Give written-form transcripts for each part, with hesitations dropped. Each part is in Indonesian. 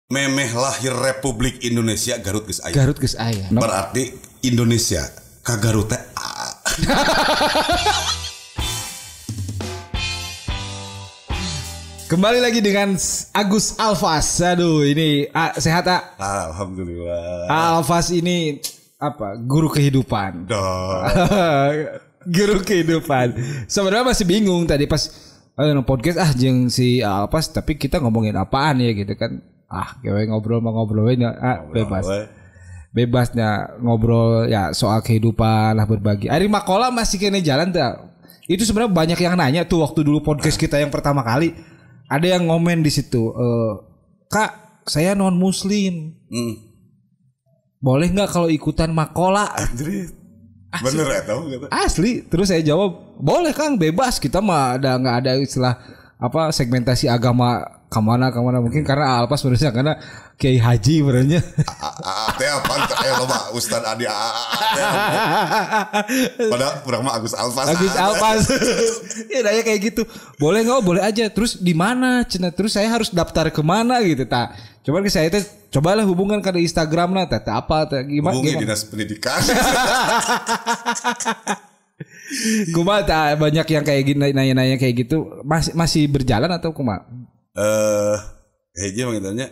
Memeh lahir Republik Indonesia Garut geus aya. Garut geus aya. No? Berarti Indonesia ka Garut teh. Kembali lagi dengan Agus Alfas. Aduh, ini sehat tak? Alhamdulillah. Alfas ini apa? Guru kehidupan. Guru kehidupan. Sebenarnya masih bingung tadi pas podcast jeung si Alfas, tapi kita ngomongin apaan ya gitu kan? Kayak ngobrolin bebas. Bebasnya ngobrol ya soal kehidupan lah, berbagi. Ari Makola masih kene jalan tak? Itu sebenarnya banyak yang nanya tuh waktu dulu podcast kita yang pertama kali. Ada yang ngomen di situ, Kak, saya non Muslim, boleh nggak kalau ikutan Makola? Bener ya tahu gitu. Asli. Terus saya jawab, boleh Kang, bebas. Kita mah nggak ada istilah apa segmentasi agama kemana mungkin karena Alpas menurutnya karena Kiai Haji berarti. Teh apa? Loba Ustaz Adi. Padahal kurang mah Agus Alfas. Ya nanya kayak gitu. Boleh nggak? Boleh aja. Terus di mana? Terus saya harus daftar kemana gitu tak? Coba ke saya cobalah hubungan ke Instagram lah. Apa? Gimana? Hubungi dinas pendidikan. Kumaha banyak yang kayak gini nanya-nanya kayak gitu masih berjalan atau kumaha? Kayaknya mangitanya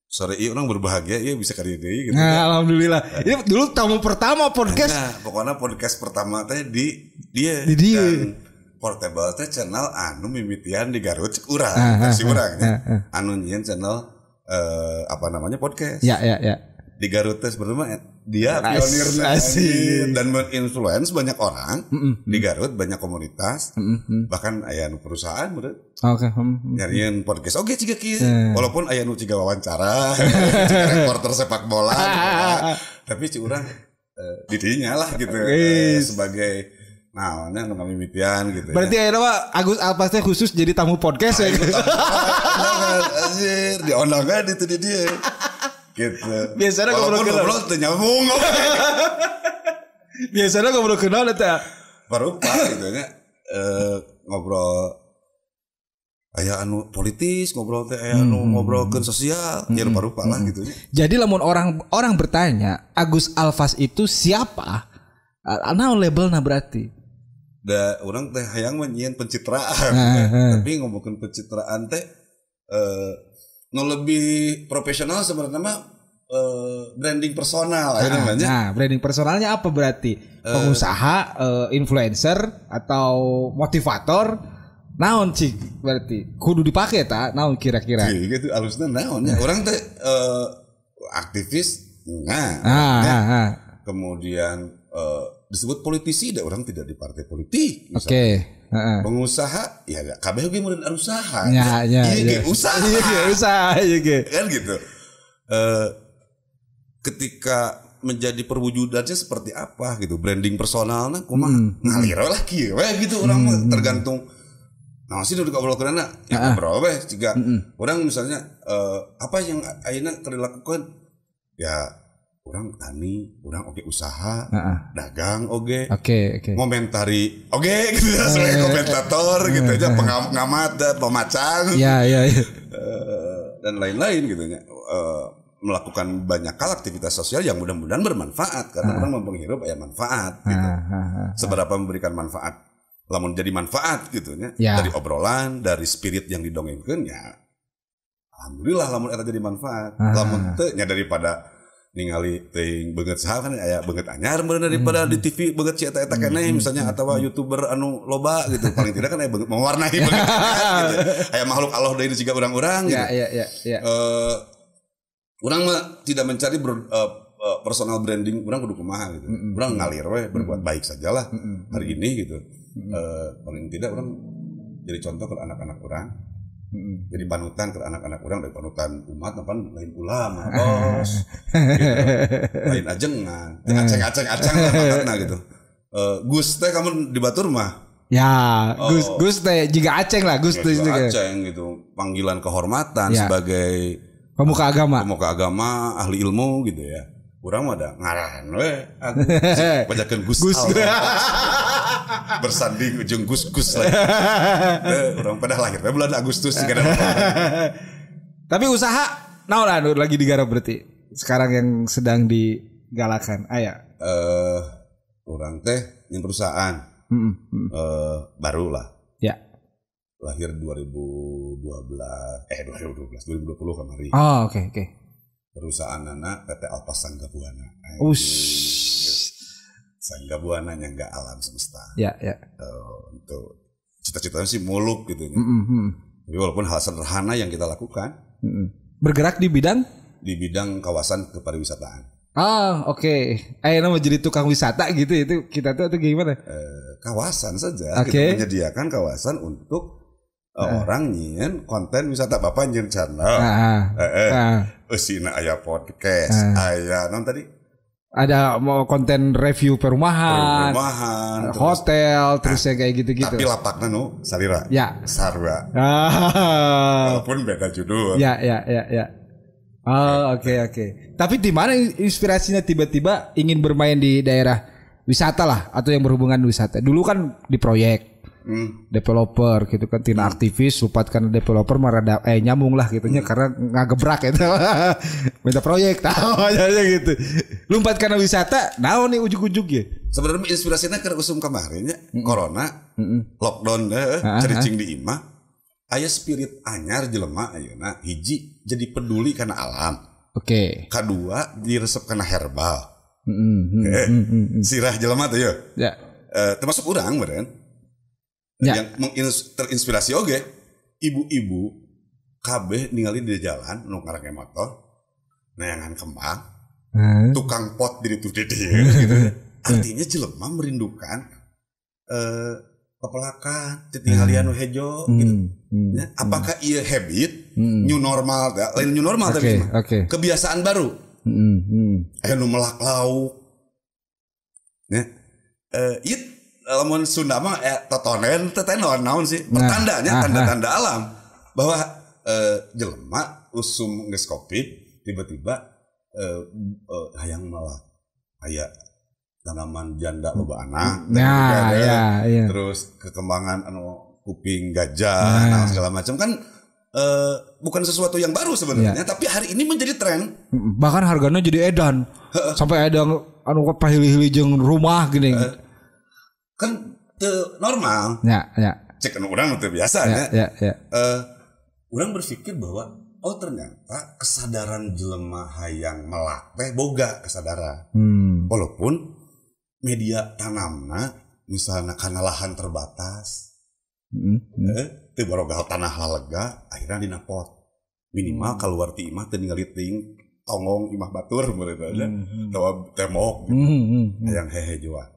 sore ini orang berbahagia ya bisa kali ini gitu. Nah, alhamdulillah. Ini dulu tamu pertama podcast. Nah, pokoknya podcast pertama teh di dia. Dan portable teh channel anu mimitian di Garut urang, versi urang ya. Anu nyieun channel apa namanya podcast. Ya. Di Garut teh sebenarnya dia pionirnya dan menginfluence banyak orang di Garut, banyak komunitas, bahkan aya nu perusahaan bener. Oke. Nyariin podcast. Oke, ciga kieu. Walaupun aya nu ciga wawancara, ciga reporter sepak bola, tapi ci urang di dinya lah gitu sebagai naonnya nu mimitian gitu. Berarti aya mah Agus Alfas teh khusus jadi tamu podcast ya. Anjir, diundangkan itu di dia. Gitu. Biasanya ngobrol teu nyambung. Biasanya ngobrol kenal eta. Barupa gitu nya ngobrol aya anu politis, ngobrol teh aya anu ngobrolkeun sosial, ya rupa-rupa lah gitu nya. Jadi lamun orang bertanya, Agus Alfas itu siapa? Naon labelna berarti? Da urang teh hayang nyieun pencitraan. Tapi ngomongkeun pencitraan teh no lebih profesional sebenarnya mah branding personal namanya. Nah, branding personalnya apa berarti? Pengusaha, influencer atau motivator? Naon cik berarti? Kudu dipake tak? Naon kira-kira? Gitu alusna naonnya. Orang teh aktivis kemudian disebut politisi, orang tidak di partai politik. Oke. Pengusaha ya kabeh ge meureun usaha. Iya usaha. Kan gitu. Ketika menjadi perwujudannya seperti apa gitu, branding personalna kumaha ngalir lah kieu we gitu orang tergantung. Nah, sih udah ngobrol-ngobrolna ya ngobrol we ciga orang misalnya apa yang ayeuna keur dilakukan ya orang tani, orang oge usaha, dagang oge, ngomentari oge gitu ya, sebagai komentator gitu aja, pengamat, pemacang, dan lain-lain gitu ya, melakukan banyak hal aktivitas sosial yang mudah-mudahan bermanfaat karena orang menghirup ya manfaat gitu, seberapa memberikan manfaat, lamun jadi manfaat gitu ya, dari obrolan, dari spirit yang didongengkeun ya, alhamdulillah lamun eta jadi manfaat, lamun teu nya daripada ningali teuing beungeut saha kan aya beungeut anyar meureun daripada di TV beungeut ci eta keneh misalnya atawa YouTuber anu loba gitu paling tidak kan aya beungeut mewarnai beungeut gitu. Aya makhluk Allah deui siga urang-urang gitu. Ya. Urang mah tidak mencari personal branding, urang kudu kumaha gitu. Urang ngalir we berbuat baik sajalah hari ini gitu. Paling tidak urang jadi contoh ke anak-anak urang. Jadi panutan ke anak-anak orang dari panutan umat apa lain ulama bos gitu. Lain ajengan aceng lah gitu. Gus teh kamu di Batur mah ya Gus teh juga aceng lah Gus teh aceng gitu, panggilan kehormatan sebagai pemuka agama ahli ilmu gitu ya. Urang mah ada ngaran we bajakeun Gus bersanding ujung Gus lagi. Urang pada lahir bulan Agustus. Tapi usaha Nah lah lagi digarap berarti. Sekarang yang sedang digalakan. Aya. Orang teh yang perusahaan. Baru lah. Ya. Lahir 2020 kemarin. Oh, oke. Perusahaan anak PT Alpas Sangga Buana. Sangga Buana Nyangga Alam Semesta. Ya. Untuk cita-citanya sih muluk gitu. Jadi walaupun hal sederhana yang kita lakukan. Bergerak di bidang kawasan kepariwisataan. Oke. Ayo mau jadi tukang wisata gitu itu kita tuh atau gimana? Kawasan saja. Kita menyediakan kawasan untuk orang nyian konten wisata Bapak nyian channel. Usina aya podcast, aya non tadi. Ada mau konten review perumahan, hotel, terus ya kayak gitu-gitu. Tapi lapakna nu salira. Ya. Sarwa. Walaupun beda judul. Ya. Oke. Tapi di mana inspirasinya tiba-tiba ingin bermain di daerah wisata lah atau yang berhubungan wisata? Dulu kan di proyek developer gitu kan, tina aktivis lupat karena developer marada nyambung lah gitunya karena ngagebrak itu minta proyek tahu aja gitu. Lompat karena wisata, naon nih ujug-ujug ya. Sebenarnya inspirasinya karena usum kemarin ya, corona, lockdown cericing di imah. Aya spirit anyar jelema ayeuna hiji jadi peduli karena alam. Oke. Kedua diresep karena herbal. Sirah jelema tuh ya. Ya. Termasuk urang meureun. Ya. Yang terinspirasi oge ibu-ibu kabeh ningali di jalan nu ngarake motor neangan kembang. Tukang pot di ditu di dieu gitu. Artinya jelema merindukan pepelakan, tingalian nu hejo gitu. Apakah ieu habit new normal, lain new normal tapi kebiasaan baru. Aya nu melak lauk. Ya. Ieu lamun Sunda mah totonen teh naon sih? Pertandanya tanda-tanda alam bahwa jelema usum geus Covid tiba-tiba hayang melak aya tanaman janda loba anak, terus perkembangan kuping gajah, segala macam kan bukan sesuatu yang baru sebenarnya, tapi hari ini menjadi tren. Bahkan harganya jadi edan, sampai ada pahili-hili jeung rumah gini. Kan normal. Cek orang itu biasa orang berpikir bahwa ternyata kesadaran jelema hayang melak teh boga kesadaran. Walaupun media tanamna misalnya karena lahan terbatas teu barogal tanah lega akhirnya dina pot minimal keluar ti imah teu ningali ting tongong imah batur beureuh aja tawa temok gitu hayang hehe jua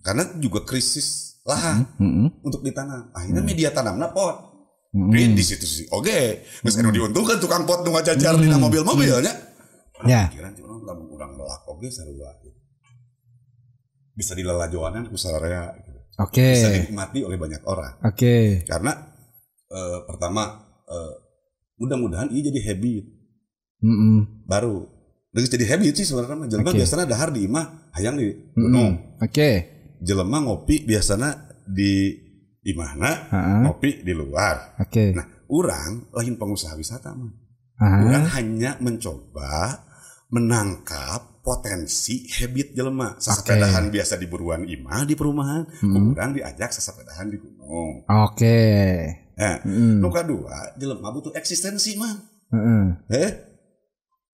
karena juga krisis lahan untuk ditanam akhirnya media tanamna pot di situ sih oke geus anu diuntungkan tukang pot nu ngajajar dina mobil-mobilnya pikiran cuma lamun urang melak oge sarua bisa dilalajoanan ku sararea gitu. Bisa dinikmati oleh banyak orang. Karena pertama mudah-mudahan ini jadi habit. Baru. Dengan jadi habit sih sebenarnya jelema biasanya dahar di imah hayang di gunung. Jelema ngopi biasanya di imahna ngopi di luar. Nah, urang lain pengusaha wisata mah. Urang hanya mencoba menangkap potensi habit jelema. Sasapedahan biasa di buruan imah di perumahan, kurang diajak sasapedahan di gunung. Nu kadua jelema butuh eksistensi mah.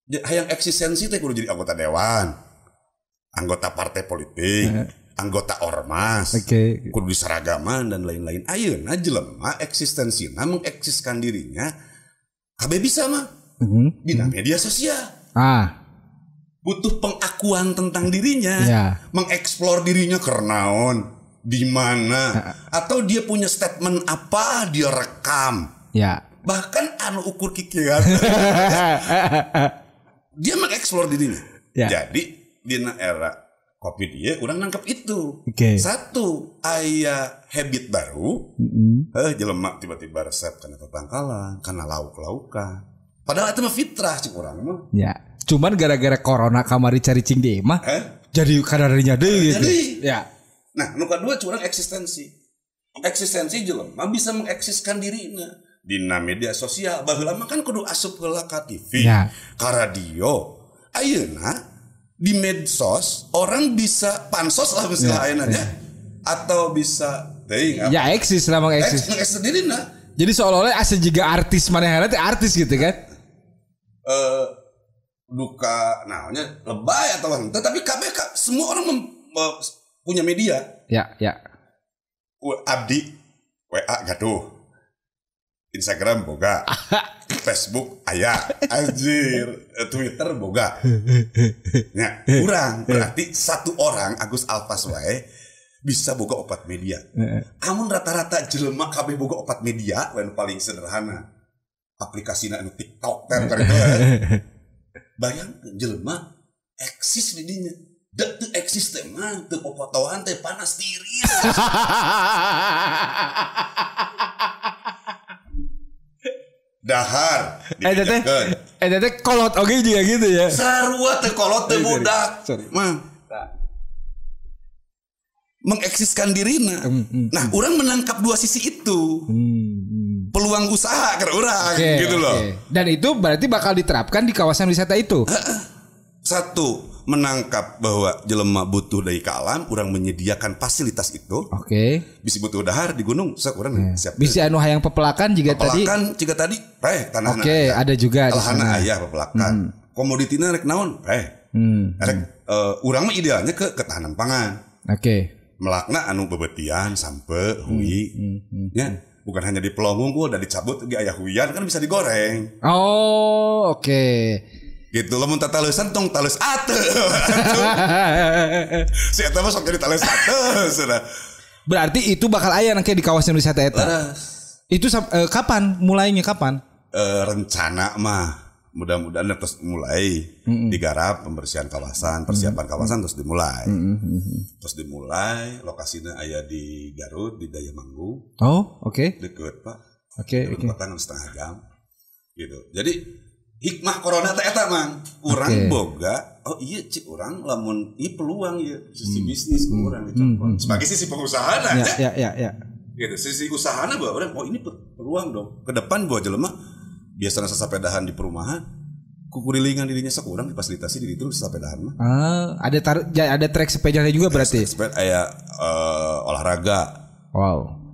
Hayang eksistensi teh kudu jadi anggota dewan, anggota partai politik, anggota ormas, kudu diseragaman dan lain-lain. Ayeuna jelema eksistensina mengeksiskan dirinya kabeh bisa mah. Dina media sosial. Butuh pengakuan tentang dirinya, mengeksplor dirinya kernaon, di mana, atau dia punya statement apa dia rekam, bahkan anu ukur kikian, dia mengeksplor dirinya. Jadi di era Covid dia, orang nangkep itu. Satu, aya habit baru, jelema tiba-tiba resep karena tetangkalan, karena lauk-laukan. Padahal itu mah fitrah sih orang mah. Cuman gara-gara corona kamari cari cing di mah jadi kadarnya deui gitu. Nah, nu kadua curang eksistensi. Eksistensi jelema bisa mengeksiskan dirinya. dina media sosial baheula mah kan kudu asup heula ka TV, ka radio. Ayeuna di medsos orang bisa pansos lah misalnya ayeuna atau bisa teuing ya eksis lah mang eksis. Eksis sendirinya. Jadi seolah-olah asa juga artis manehna teh artis gitu kan. Duka naonnya lebay atau henteu tapi kabeh semua orang punya media. Ya. Abdi WA gaduh. Instagram boga. Facebook aya. Anjir, Twitter boga. Nya, urang berarti satu orang Agus Alfas wae bisa boga 4 media. Amun rata-rata jelema kabeh boga 4 media, yang paling sederhana. Aplikasina anu TikTok teh bayang jelema eksis di dinya. Teu eksis teh mah teu popotohan teh panas tiris. Dahar teh kolot oge juga gitu ya. Sarua teh kolot teh budak. Mah mengeksiskan dirina. Nah, orang menangkap dua sisi itu. Peluang usaha ke orang gitu loh. Dan itu berarti bakal diterapkan di kawasan wisata itu. Satu, menangkap bahwa jelema butuh dari ka alam, orang menyediakan fasilitas itu. Bisa butuh dahar di gunung, orang siap. Bisa anu hayang pepelakan juga tadi. Pepelakan juga tadi, tanahna. Ada juga di sana. Aya pepelakan. Komoditina rek naon, rek urang mah idealnya ke ketahanan pangan. Melakna anu bebetian sampe hui ya bukan hanya di pelongung udah dicabut ge aya huian kan bisa digoreng. Gitu lamun tatalesan tong tales ateu. Si eta mah sok jadi tales ateu cenah. Berarti itu bakal aya nangke di kawasan wisata eta. Itu kapan? Mulainya kapan? Rencana mah mudah-mudahan terus mulai digarap pembersihan kawasan, persiapan kawasan terus dimulai. Terus dimulai lokasinya aya di Garut di Dayamanggung. Deket Pak. Perempatan 1,5 jam. Gitu. Jadi hikmah corona teh eta mang. Urang boga, cik urang lamun ieu peluang ieu sisi bisnis urang dicontoh. Sebagai sisi pengusahana ya. Gitu, sisi usahana bahwa urang ini peluang dong. Ke depan buat jelema biasanya sesapedahan di perumahan kukurilingan dirinya sekurang difasilitasi di itu sesapedahan mah. Ada trek sepedanya juga berarti. Aya olahraga.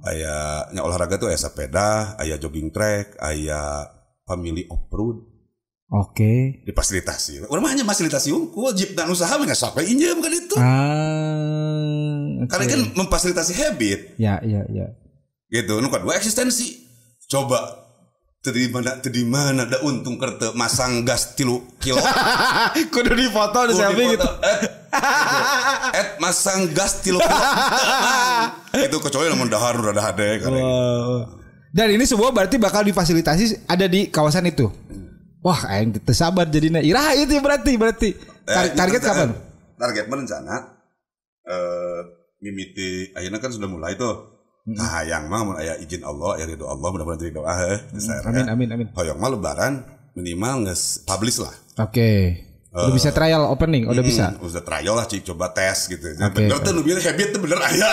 Aya olahraga tuh aya sepeda, aya jogging track, aya family off-road. Difasilitasi. Urang mah hanya fasilitasi unggul, jeep dan usaha mah sampai injem bukan itu. Karena kan memfasilitasi habit. Ya. Gitu, nu kedua eksistensi. Coba Tadi mana ada untung kereta masang gas 3 kilo. Kudu dipoto di selfie gitu. Masang gas 3 kilo. Itu kecuali namun dahar udah ada kan. Dan ini semua berarti bakal difasilitasi ada di kawasan itu. Wah, aing teu sabar jadina. Iraha itu berarti. Target kapan? Target berencana mimiti ayeuna kan sudah mulai tuh. Hayang mah mun aya izin Allah, aya ridho Allah, mudah-mudahan jadi doa Amin. Hoyong mah lebaran minimal geus publish lah. Udah bisa trial opening, udah bisa. Udah trial lah cik, coba tes gitu. Bener tuh nu bilang habit tuh bener aya.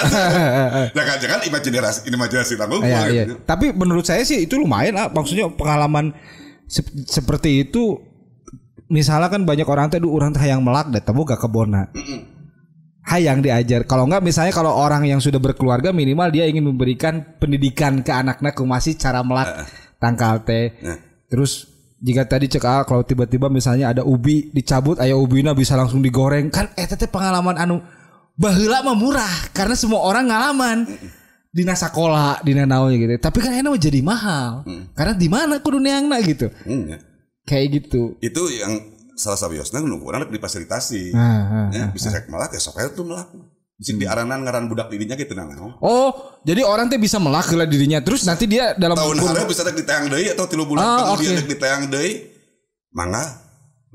Jangan imajinasi tanggung gitu. Tapi menurut saya sih itu lumayan maksudnya pengalaman seperti itu. Misalnya kan banyak orang tuh urang teh hayang melak da teu boga kebonna. Hayang diajar. Kalau enggak misalnya kalau orang yang sudah berkeluarga minimal dia ingin memberikan pendidikan ke anaknya masih cara melak tangkal teh. Terus jika tadi cek kalau tiba-tiba misalnya ada ubi dicabut aya ubina bisa langsung digoreng kan eta teh pengalaman anu baheula mah murah karena semua orang ngalaman dina sakola dina naonnya gitu. Tapi kan enak jadi mahal. Karena di mana kudu neangna gitu. Kayak gitu. Itu yang salah sabiosna nu urang difasilitasi. Bisa rek melak ya sok tuh melak. Bisa diaranan ngaran budak dirinya gitu naon. Jadi orang teh bisa melak heula dirinya terus nanti dia dalam tahun hareup bisa rek ditayang deui atau 3 bulan kemudian rek ditayang deui. Mangga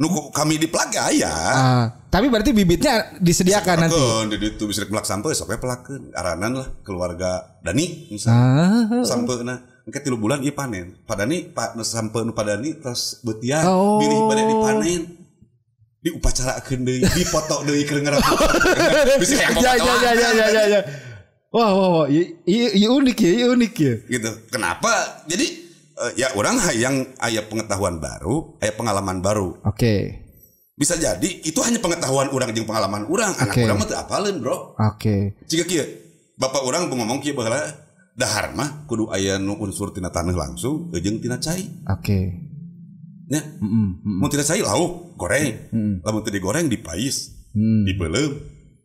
nu kami di plag aya. Tapi berarti bibitnya disediakan nanti. Di ditu bisa rek melak sampai sok pelakeun. Aranan lah keluarga Dani misalnya. Sampeuna engke 3 bulan ieu panen. Padani sampe nu padani terus beutian milih bade dipanen. Diupacarakeun deui, dipoto deui keur ngarep. Bisa Wah, ieu unik ya. Gitu. Kenapa? Jadi ya orang hayang aya pengetahuan baru, aya pengalaman baru. Oke. Bisa jadi itu hanya pengetahuan orang jeung pengalaman orang. Anak orang mah teu apaleun, Bro. Oke. Jika kieu, bapak orang ngomong kieu baheula, dahar mah kudu aya nu unsur tina taneuh langsung jeung tina cai. Oke. Nya. Mun tina cai lauk, goreng. Lamun teu digoreng dipais, dipeuleum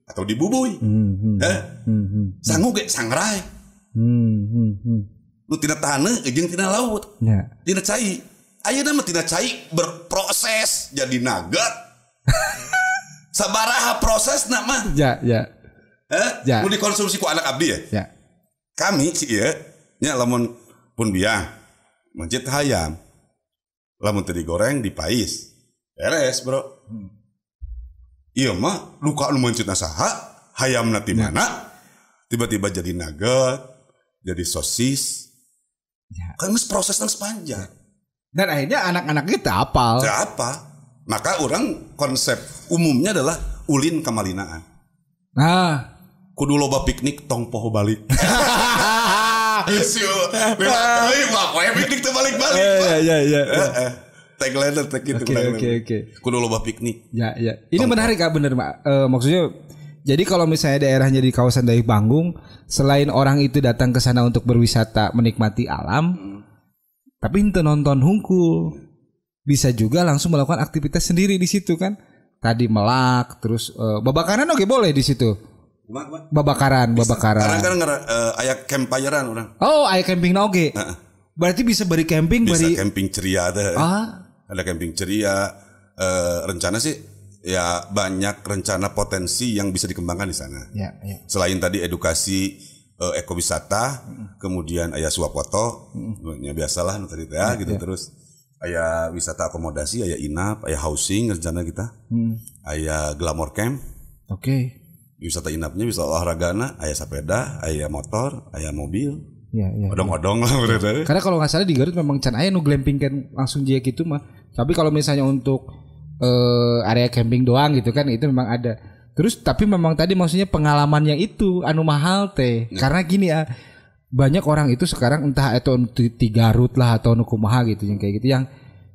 atau dibubuy. Sangu ge sangrai. Nu tina taneuh jeung tina laut. Tina cai. Ayeuna mah tina cai berproses jadi nugget. Sabaraha prosesna mah? Ya. Mun dikonsumsi ku anak abdi ya. Kami sih ieu nya lamun pun biang mencit hayam. Lamun teu digoreng dipais. Beres, Bro. Ieu mah luka nu mencitna saha? Hayamna ti mana? Tiba-tiba jadi nugget, jadi sosis. Kan geus prosesna panjang. Dan akhirnya anak-anak kita apal. Apa? Maka orang konsep umumnya adalah ulin kamalinaan. Nah, kudu loba piknik tong poho balik. Piknik teu balik-balik. Iya. Tagline gitu. Oke. Kudu loba piknik. Ya. Ini menarik Kak, bener Mak. Maksudnya jadi kalau misalnya daerahnya di kawasan Dayak Panggung, selain orang itu datang ke sana untuk berwisata menikmati alam, tapi ente nonton hungkul, bisa juga langsung melakukan aktivitas sendiri di situ kan. Tadi melak, terus babakaran oke boleh di situ. Babakaran. Kadang-kadang aya campfirean orang. Oh, aya camping oke. Berarti bisa bari camping, bisa camping ceria deh. Ada camping ceria. Rencana sih ya banyak rencana potensi yang bisa dikembangkan di sana. Ya. Selain tadi edukasi ekowisata, kemudian aya swafoto, ya biasalah tadi teh gitu. Terus aya wisata akomodasi, aya inap, aya housing rencana kita. Aya glamour camp. Oke. Wisata inapnya bisa olahragana, aya sepeda, aya motor, aya mobil. Ya. Odong-odong lah berarti. Karena kalau nggak salah di Garut memang can aya nu glamping kan langsung dia gitu mah. Tapi kalau misalnya untuk area camping doang gitu kan itu memang ada. Terus tapi memang tadi maksudnya pengalamannya itu anu mahal teh. Karena gini ya, banyak orang itu sekarang entah itu di Garut lah atau nu kumaha gitu yang kayak gitu yang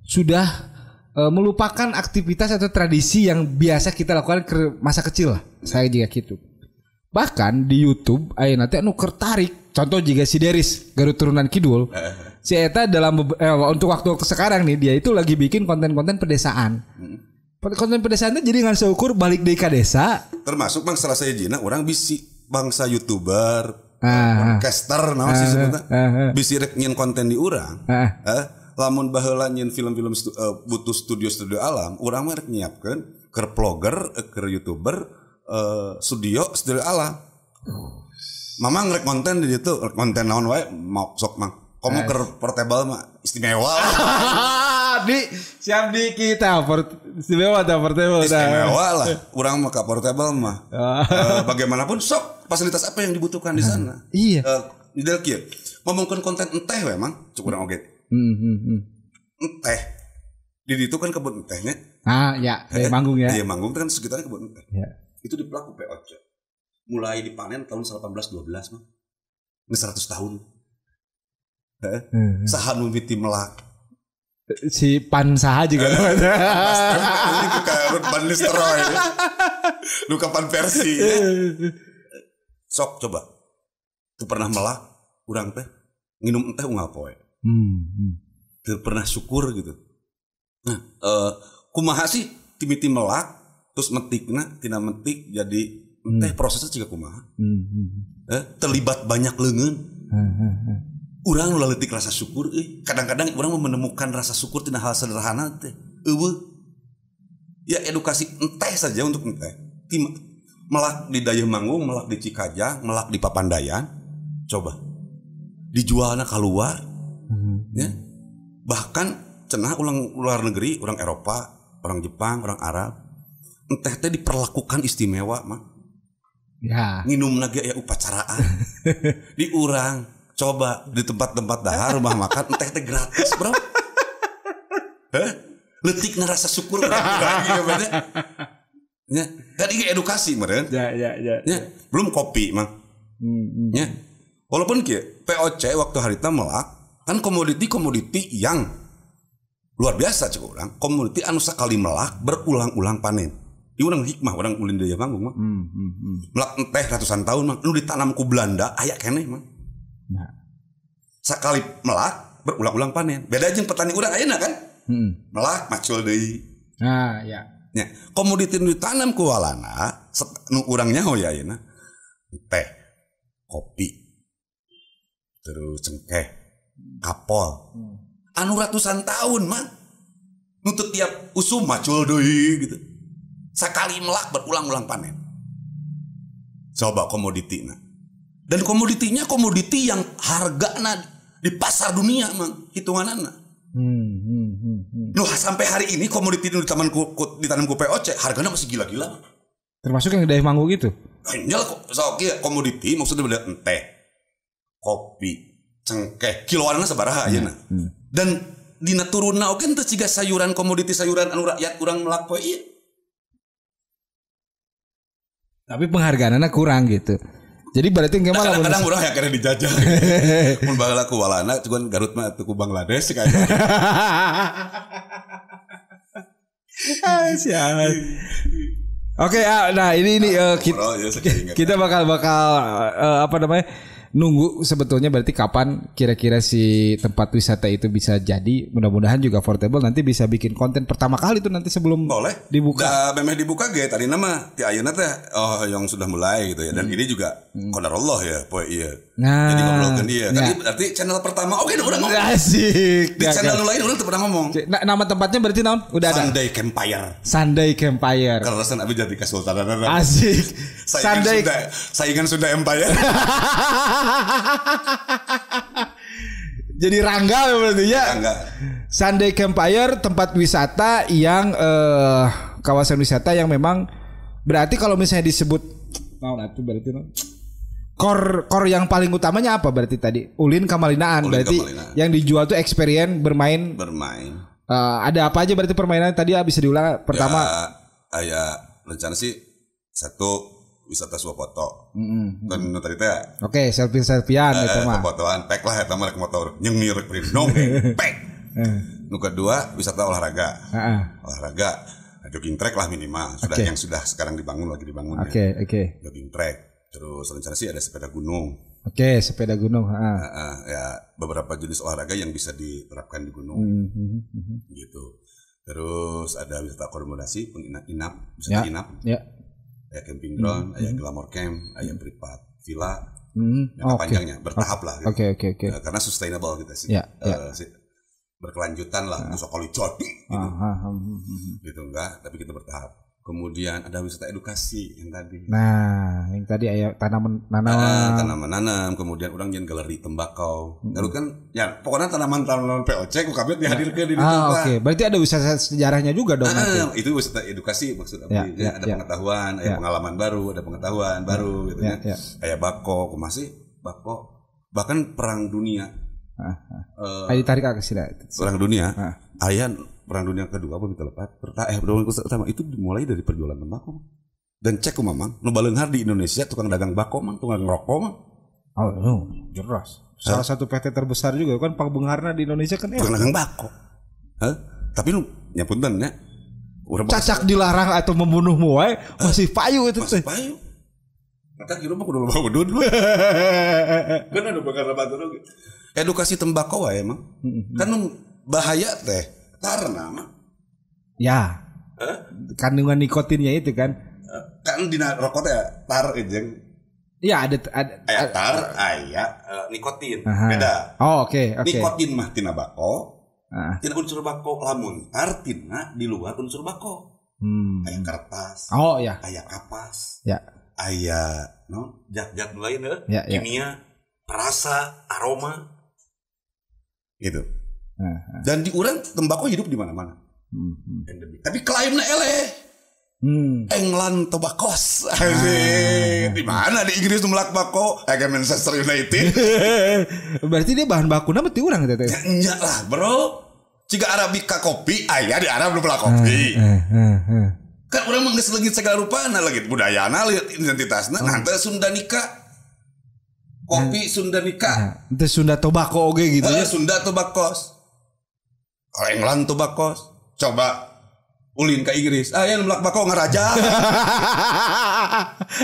sudah melupakan aktivitas atau tradisi yang biasa kita lakukan ke masa kecil lah. Saya juga gitu. Bahkan di YouTube aya nanti anu tertarik. Contoh jika si Deris Garut Turunan Kidul. Si eta dalam untuk waktu sekarang nih dia itu lagi bikin konten-konten pedesaan. Konten pedesaan itu jadi ngan seukur balik deui ka desa. Termasuk bang salah saya jina orang bisi bangsa YouTuber, podcaster naon sih sebutna. Bisi rek nyin konten di urang. Lamun baheula nyin film-film butuh studio alam, urang mah rek nyiapkeun keur vlogger, keur YouTuber studio alam. Mamang rek konten di ditu, konten naon wae mau sok mang. Komo keur portable mah istimewa. Siap di kita istimewa atau portable. Istimewa lah. Urang mah ka portable mah. Bagaimanapun sok fasilitas apa yang dibutuhkan di sana. Iya. Di kieu. Ngomongkeun konten enteh we mang, cuk urang oge. Enteh. Di ditu kan kebun entehnya. Ya, dari manggung ya. Iya, manggung kan sekitarnya kebun enteh. Ya. Itu di pelaku POC. Mulai dipanen tahun 1812 mah. Ini 100 tahun. Saha nu mimiti melak. Si Pan saha juga ini kayak Pan Nistroy. Lu kapan versi? Sok coba. Tu pernah melak urang teh nginum teh unggal poe. Teu pernah syukur gitu. Nah, kumaha sih timiti melak terus metikna tina metik jadi teh prosesnya juga kumaha. Terlibat banyak leungeun. Urang ulah leutik rasa syukur kadang-kadang urang menemukan rasa syukur tina hal sederhana teh. Ya edukasi enteh saja untuk enteh. Melak di Dayeuh Manggung, melak di Cikajang, melak di Papandayan. Coba. Dijualna keluar. Ya. Bahkan cenah ulang luar negeri, orang Eropa, orang Jepang, orang Arab. Enteh teh diperlakukan istimewa mah. Ya. Nginumna ge aya upacaraan. Di urang coba di tempat-tempat dahar rumah makan enteh teh gratis, Bro. Leutikna rasa syukur urang beda. Nya, tadi edukasi meureun. Ya. Belum kopi mah. Ya. Walaupun kieu POC waktu harita melak Kan komoditi yang luar biasa cek orang. Komoditi anu sakali melak berulang-ulang panen. Di urang hikmah orang ulin daya manggung mah. Melak teh ratusan tahun mah nu ditanam ku Belanda aya keneh mah. Nah. Sakali melak berulang-ulang panen. Beda jeung petani urang ayeuna kan? Melak macul deui. Nah, ya. Ya, komoditi nu ditanam ku walana nu urang nyaho ya ayeuna. Teh, kopi, terus cengkeh, kapol. Anu ratusan tahun mah. Nuntut tiap usum macul deui gitu. Sakali melak berulang-ulang panen. Coba komoditina. Dan komoditinya komoditi yang hargana di pasar dunia mang hitunganana. Loh sampai hari ini komoditi di ditanam ku POC harganya masih gila-gila. Termasuk yang daya manggung gitu. Nyal komoditi maksudnya beda teh, kopi, cengkeh, kiloanna sabaraha ayeuna. Dan dina turunna oge teu ciga sayuran komoditi sayuran anu rakyat urang melak poe ieu. Tapi penghargaannya kurang gitu. Jadi berarti enggak malah kadang-kadang urang ya kena dijajah. Mun baheula ku walana cuman Garut mah teu ku Bangladesh kayak. Sialan. Oke, nah ini kita bakal apa namanya? Nunggu sebetulnya berarti kapan kira-kira si tempat wisata itu bisa jadi. Mudah-mudahan juga Portable nanti bisa bikin konten pertama kali itu nanti sebelum boleh dibuka. Memang dibuka ge tadi nama ti ayeuna teh yang sudah mulai gitu ya. Dan ini juga qadarullah ya poe ieu. Nah, jadi ngobrolkeun dia. Kan berarti channel pertama oke udah ngomong. Asik. Di channel lain udah pernah ngomong. Nama tempatnya berarti naon? Udah ada. Sunday Campfire. Kalau rasan abi jadi kesultanan. Asik. Saingan Sunda Empire. Jadi Rangga berarti ya. Sunday Campfire tempat wisata yang kawasan wisata yang memang berarti kalau misalnya disebut itu berarti core yang paling utamanya apa berarti tadi? Ulin Kamalinaan berarti yang dijual tuh experience bermain. Ada apa aja berarti permainan tadi bisa diulang pertama? Ya rencana sih satu wisata swafoto. Dan tadi teh oke, selfie-selfian itu mah. Fotoan pek lah eta mah rek motor nyengir rek prindong pek. Nu kedua wisata olahraga. Olahraga jogging track lah minimal. Sudah yang sudah sekarang lagi dibangun. Oke. Jogging track. Terus rencana sih ada sepeda gunung. Oke, sepeda gunung. Ya beberapa jenis olahraga yang bisa diterapkan di gunung. Gitu. Terus ada wisata akomodasi, penginap, wisata inap. Ya. Ada camping ground, ada glamour camp, ada privat villa, panjangnya bertahap lah. Oke. Karena sustainable kita sih, berkelanjutan lah, musokoli jodi, gitu. Gitu enggak, tapi kita bertahap. Kemudian ada wisata edukasi yang tadi. Nah, yang tadi aya tanaman nanam, kemudian orang yang galeri tembakau. Garut kan ya pokoknya tanaman POC ku kabeh dihadirkeun di ditu. Oke. Berarti ada wisata sejarahnya juga dong nanti. Itu wisata edukasi maksud abdi. Ada pengetahuan, ada pengalaman baru, ada pengetahuan baru gitu ya. Kayak bako, masih bako bahkan perang dunia. Ditarik ke sini. Perang dunia. Aya Perang Dunia Kedua apa kita lepat pertama itu dimulai dari perjualan tembakau dan cek ku mamang nu baleunghar di Indonesia tukang dagang bako mang tukang ngerokok mang jelas salah satu PT terbesar juga kan pangbeungharna di Indonesia kan tukang dagang bako tapi nu nyapunten nya cacak dilarang atau membunuhmu wae masih payu itu masih payu maka kira mah kudu loba udud kan ada bakal batur edukasi tembakau wae emang kan bahaya teh karena mah ya kandungan nikotinnya itu kan di rokok teh tar jeung ya ada tar nikotin beda oke. Nikotin mah tina bako tina unsur bako lamun tar tina di luar unsur bako aya kertas aya kapas aya zat-zat lain kimia perasa aroma gitu. Dan di urang tembakau hidup di mana-mana. Tapi klaimnya eleh. England Tobacos. Di mana di Inggris melak bako? Manchester United. Berarti dia bahan bakunya mesti urang teh. Ya enggak lah, Bro. Jika Arabica kopi, aya di Arab belum melak kopi. Kan urang mah geus leungit segala rupana lagi budayana, lihat identitasna, nanti Sundanika. Kopi Sunda Nika. Itu Sunda Tobacco oge gitu ya. Sunda Tobacco. Kalau England Tobacco. Coba ulin ke Inggris. Yang melak bako ngaraja.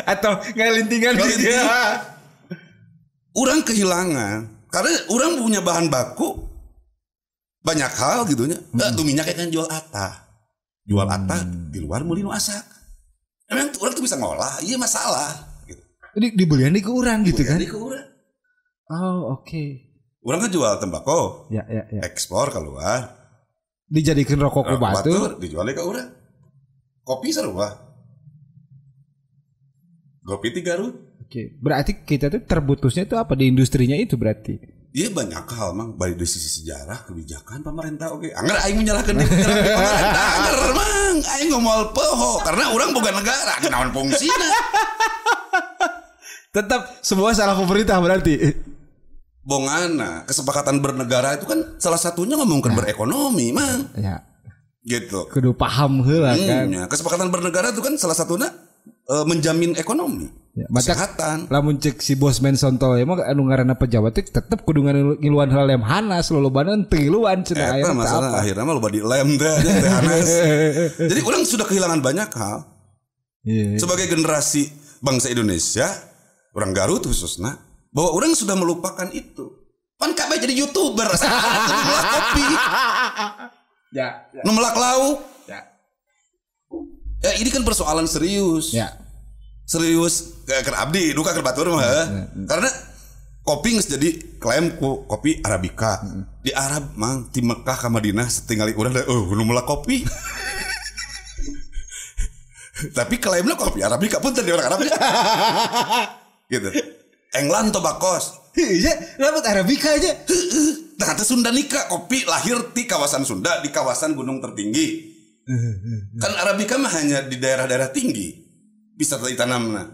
Atau ngelintingan gitu ya. Orang kehilangan. Karena orang punya bahan baku. Banyak hal gitu nya. Tuh minyak kan jual ata. Jual ata di luar meuli nu asak. Emang orang tuh bisa ngolah. Iya masalah. Ini dibelian di ke urang gitu kan? Di ke urang. Oh oke. Orang kan jual tembakau. Ya. Ekspor keluar. Dijadikan rokok ku batur. Dijual ke urang. Kopi sarua. Kopi 3 Garut. Oke. Berarti kita tuh terputusnya itu apa di industrinya itu berarti? Iya banyak hal mang. Baik dari sisi sejarah, kebijakan pemerintah oke. Angger aing menyalahkan pemerintah. Angger mang. Aing ngomol poho. Karena orang bukan negara. Kenaon fungsina. Tetap semua salah pemerintah berarti. Bongana kesepakatan bernegara itu kan salah satunya ngomongkan berekonomi, mang. Ya. Gitu. Kudu paham heula kan. Ya. Kesepakatan bernegara itu kan salah satunya menjamin ekonomi. Ya, kesehatan. Lamun cek si Bosman Sonto emang anu ngaranna pejabat itu tetep kudu ngiluan hal lem hanas lolobana teu ngiluan cenah aya masalah akhirnya mah loba di lem teh hanas. Jadi orang sudah kehilangan banyak hal. Yeah. Sebagai generasi bangsa Indonesia, orang Garut khususnya, bahwa orang sudah melupakan itu. Pan kabeh jadi YouTuber, melak kopi. Ya. Melak lauk. Ya, ini kan persoalan serius. Ya. Serius ke abdi, duka ke batur mah. Karena kopi geus jadi klaim ku kopi Arabica. Di Arab mang di Mekah ka Madinah setinggali urang nu melak kopi. Tapi klaimnya kopi Arabica pun tadi orang Arab. Gitu. England Tobacco. Iya, dapat Arabica aja. Nah, itu Sunda Nika, kopi lahir di kawasan Sunda, di kawasan gunung tertinggi. Kan Arabica mah hanya di daerah-daerah tinggi. Bisa ditanamna.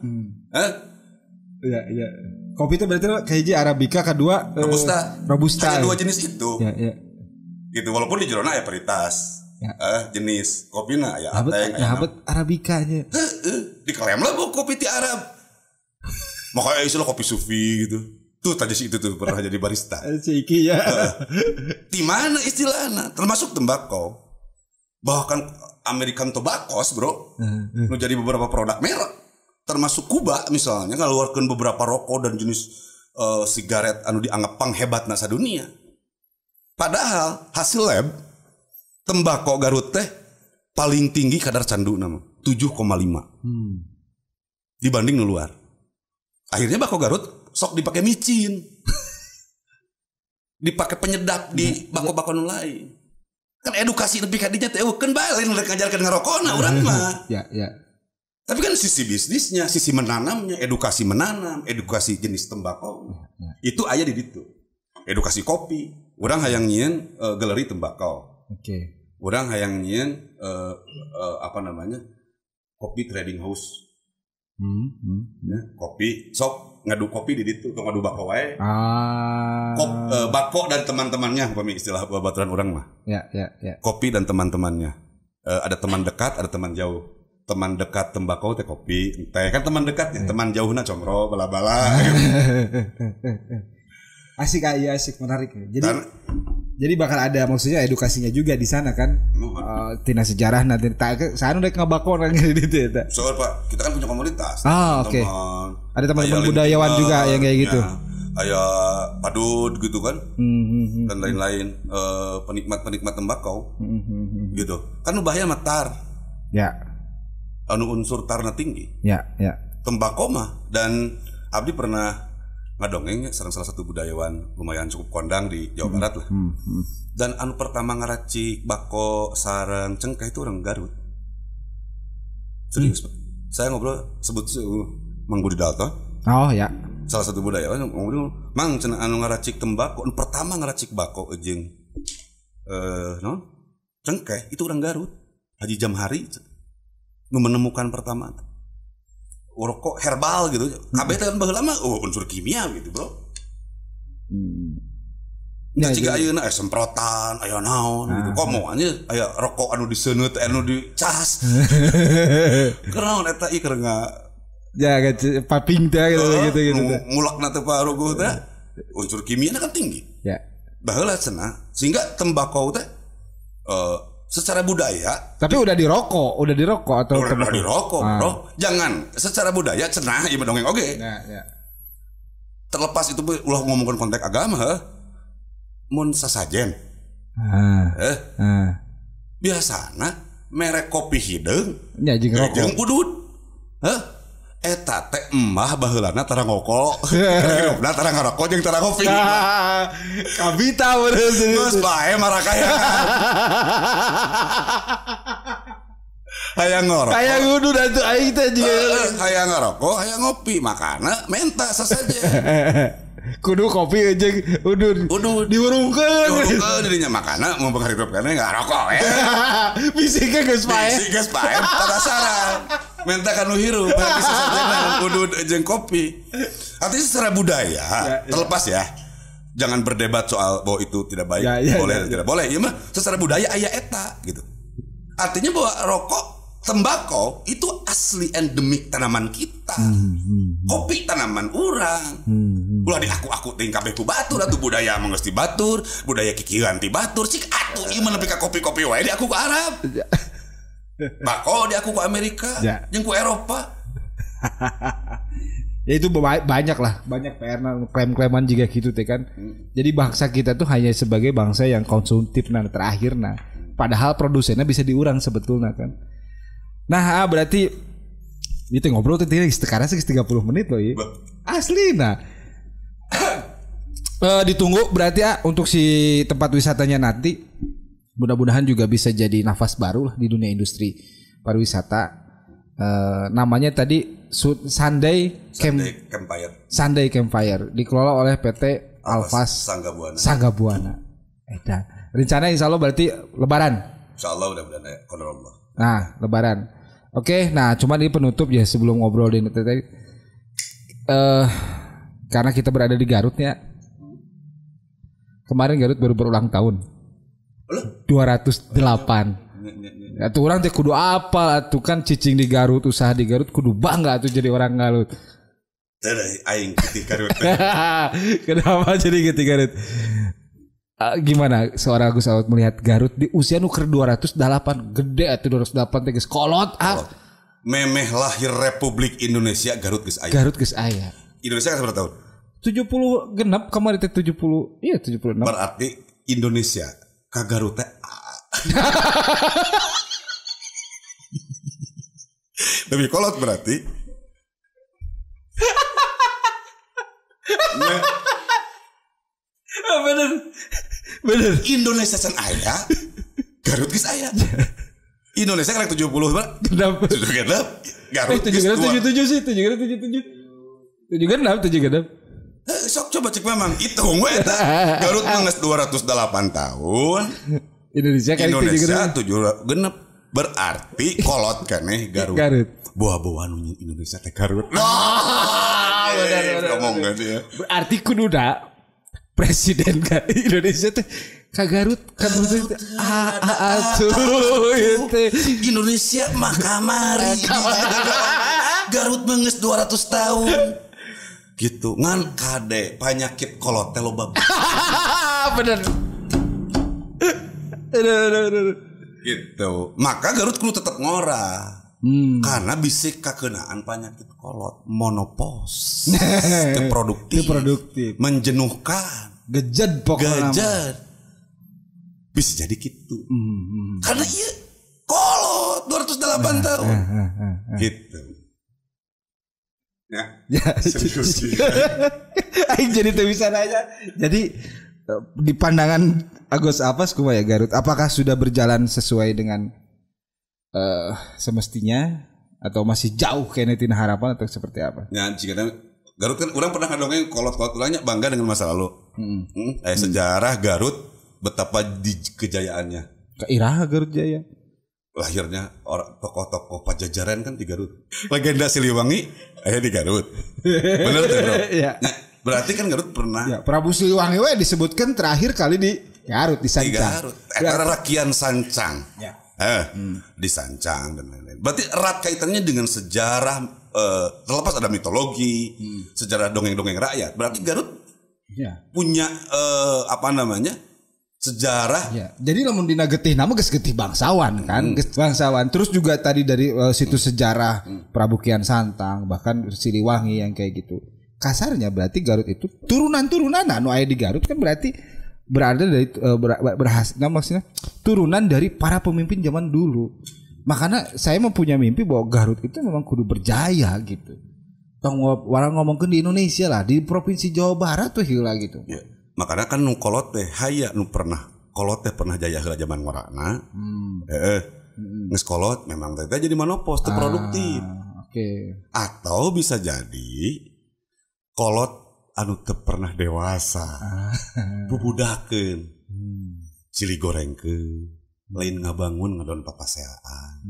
Iya. Kopi itu berarti kayak Arabica, kedua Robusta. Hanya 2 jenis itu. Iya. Gitu, walaupun di jerona ya varietas. Ya. Jenis kopina ya ateng ya Arabica nya. Diklaim lah kopi ti Arab. Makanya istilah kopi sufi gitu. Tuh tadi sih itu tuh pernah jadi barista. Ciki ya. Di mana istilahnya? Termasuk tembakau. Bahkan American Tobacco, bro. Nu jadi beberapa produk merek. Termasuk Kuba misalnya ngaluarkeun beberapa rokok dan jenis sigaret anu dianggap panghebatna sadunia. Padahal hasil lab tembakau Garut teh paling tinggi kadar candu nama 7,5 dibanding nu luar. Akhirnya bako Garut sok dipakai micin, dipakai penyedap di bako-bako nu lain. Kan edukasi lebih kadinya teh kan bae lain ngajarkeun ngarokona urang mah. Ya. Tapi kan sisi bisnisnya, sisi menanamnya, edukasi menanam, edukasi jenis tembakau. Itu aya di ditu. Edukasi kopi, urang hayang nyieun galeri tembakau. Oke. Urang hayang nyieun kopi trading house. Ya, kopi sok ngadu kopi di ditu, ngadu bako wae. Bako dan teman-temannya, umpami istilah babaturan urang mah. Ya. Kopi dan teman-temannya. Ada teman dekat, ada teman jauh. Teman dekat tembakau teh kopi, teh kan teman dekatnya, teman jauhna comro bala-bala. Asik menarik. Jadi bakal ada maksudnya edukasinya juga di sana kan. Tina sejarah nanti sana udah ngabako orang gitu ya. Soal Pak, kita kan punya komunitas. Oke. Ada teman-teman budayawan juga yang kayak gitu. Aya padud gitu kan. Dan lain-lain penikmat tembakau. Gitu. Kan bahaya matar. Ya. Anu unsur tarna tinggi. Ya. Tembakau mah dan abdi pernah ngadongeng sareng salah satu budayawan lumayan cukup kondang di Jawa Barat lah. Dan anu pertama ngaracik bako sareng cengkeh itu orang Garut. Serius, Pak. Saya ngobrol sebut Mang Budi Dalton. Oh ya. Salah satu budayawan ngobrol, "Mang cenah anu ngaracik tembakau, anu pertama ngaracik bako jeung cengkeh itu orang Garut. Haji Jamhari menemukan pertama rokok herbal gitu. Kabeh teh baheula mah unsur kimia gitu, Bro. Jika ayeuna semprotan, aya naon gitu. Komo anya aya rokok anu diseunut, anu dicas. Kenaon eta ieu keur Ya paping teh gitu. Mulakna teh paruguh teh unsur kimia kan tinggi. Ya. Baheula cenah sehingga tembakau teh secara budaya tapi udah dirokok atau udah dirokok bro. Jangan secara budaya cenah ieu dongeng oge. Ya. Terlepas itu ulah ngomongkeun konteks agama mun sasajen. Biasana merek kopi hideung nya jeung rokok. Jeung udud. Eta teh emah baheulana tara ngokok. Hirupna tara ngarokok jeung tara ngopi. Kabita bener. Geus bae marakaya. Hayang ngarokok. Hayang udud atuh aing teh juga. Hayang ngarokok, hayang ngopi, makana menta sasaja. Kudu kopi jeung udud. Diurungkeun. Diurungkeun dirinya makana mun pangharipkeun ngarokok ya. Bisiknya geus bae. Bisik geus bae padasaran. Menta kanu hirup bisa saja udud jeung kopi. Artinya secara budaya terlepas ya. Jangan berdebat soal bahwa itu tidak baik, boleh tidak boleh. Ya mah secara budaya aya eta gitu. Artinya bahwa rokok, tembakau itu asli endemik tanaman kita. Kopi tanaman urang. Ulah diaku-aku teuing kabeh ku batur atuh budaya mah geus ti batur, budaya kikieuan ti batur, cik atuh ieu mah nepi ka kopi-kopi wae diaku ku Arab. Bako di aku ke Amerika, yang ke Eropa. Ya itu banyak PR klaim-klaiman juga gitu teh kan. Jadi bangsa kita tuh hanya sebagai bangsa yang konsumtif terakhir padahal produsennya bisa diurang sebetulnya kan. Nah, berarti itu ngobrol tuh sekarang sih 30 menit loh ya. Asli ditunggu berarti untuk si tempat wisatanya nanti. Mudah-mudahan juga bisa jadi nafas baru lah di dunia industri pariwisata. Namanya tadi Sunday Campfire dikelola oleh PT Alfas Sanggabuana. Rencana insya Allah berarti Lebaran. Insya Allah mudah-mudahan ya. Nah Lebaran. Oke, nah cuman ini penutup ya sebelum ngobrol di tadi. Karena kita berada di Garut ya. Kemarin Garut baru berulang tahun. 208. Atuh orang teh kudu apal atuh kan cicing di Garut, usaha di Garut kudu bangga atuh jadi orang Garut. Aing getih Garut. Kenapa jadi getih Garut? Gimana seorang Agus Awad melihat Garut di usia nuker 208 gede atuh 208 teh geus kolot Memeh lahir Republik Indonesia Garut geus aya. Garut geus aya. Indonesia kan berapa tahun? 70 genep kemarin teh 70. Iya 76. Berarti Indonesia ka Garut teh lebih kolot berarti. Bener. Indonesia can aya, Garut geus aya. Indonesia kan 70 berapa? Genep. Garut geus 77 sih, 77. Sok coba cek memang hitung we eta. Garut mah geus 208 tahun. Indonesia 7 genep. Berarti kolot keneh Garut. Buah-buahan Indonesia teh Garut. Benar. Ngomong kan ya. Berarti kududa presiden ka Indonesia teh ka Garut kan berarti Indonesia mah kamari. Garut mah geus 200 tahun. Gitu ngan kade penyakit kolot teh loba. Bener. Gitu. Maka Garut kudu tetep ngora. Karena bisa kekenaan penyakit kolot, monopos, produktif, menjenuhkan, gejed pokoknya. Bisa jadi gitu. Karena iya kolot 208 tahun. Gitu. Ya, serius. Aing jadi teu bisa nanya. Jadi di pandangan Agus Alfas kumaha ya Garut? Apakah sudah berjalan sesuai dengan semestinya atau masih jauh kayaknya tina harapan atau seperti apa? Ya, jika Garut kan orang pernah ngedongeng kolot-kolot ulangnya bangga dengan masa lalu. Sejarah Garut betapa di kejayaannya. Keiraha Garut Jaya. Lahirnya orang tokoh-tokoh Pajajaran kan di Garut. Legenda Siliwangi di Garut. Benar tuh bro. Ya. Nah, berarti kan Garut pernah. Ya, Prabu Siliwangi we disebutkan terakhir kali di Garut di Sancang. Di Garut. Eta rakian Sancang. Ya. Di Sancang dan lain-lain. Berarti erat kaitannya dengan sejarah terlepas ada mitologi, sejarah dongeng-dongeng rakyat, berarti Garut punya sejarah. Ya. Jadi lamun dina getih nama geus getih bangsawan kan, geus bangsawan. Terus juga tadi dari situs sejarah Prabu Kian Santang, bahkan Siliwangi yang kayak gitu. Kasarnya berarti Garut itu turunan-turunan anu aya di Garut kan berarti berada dari maksudnya turunan dari para pemimpin zaman dulu. Makanya saya mempunyai mimpi bahwa Garut itu memang kudu berjaya gitu. Tong orang ngomongkeun di Indonesia lah, di provinsi Jawa Barat tuh heula gitu. Ya. Makanya kan nu kolot teh haya nu kolot teh pernah jaya heula zaman ngorana. Geus kolot memang teh jadi manopos teu produktif. Oke. Atau bisa jadi kolot anu teu pernah dewasa. Bubudakeun. Silih gorengkeun. Lain ngabangun ngadon papaseaan.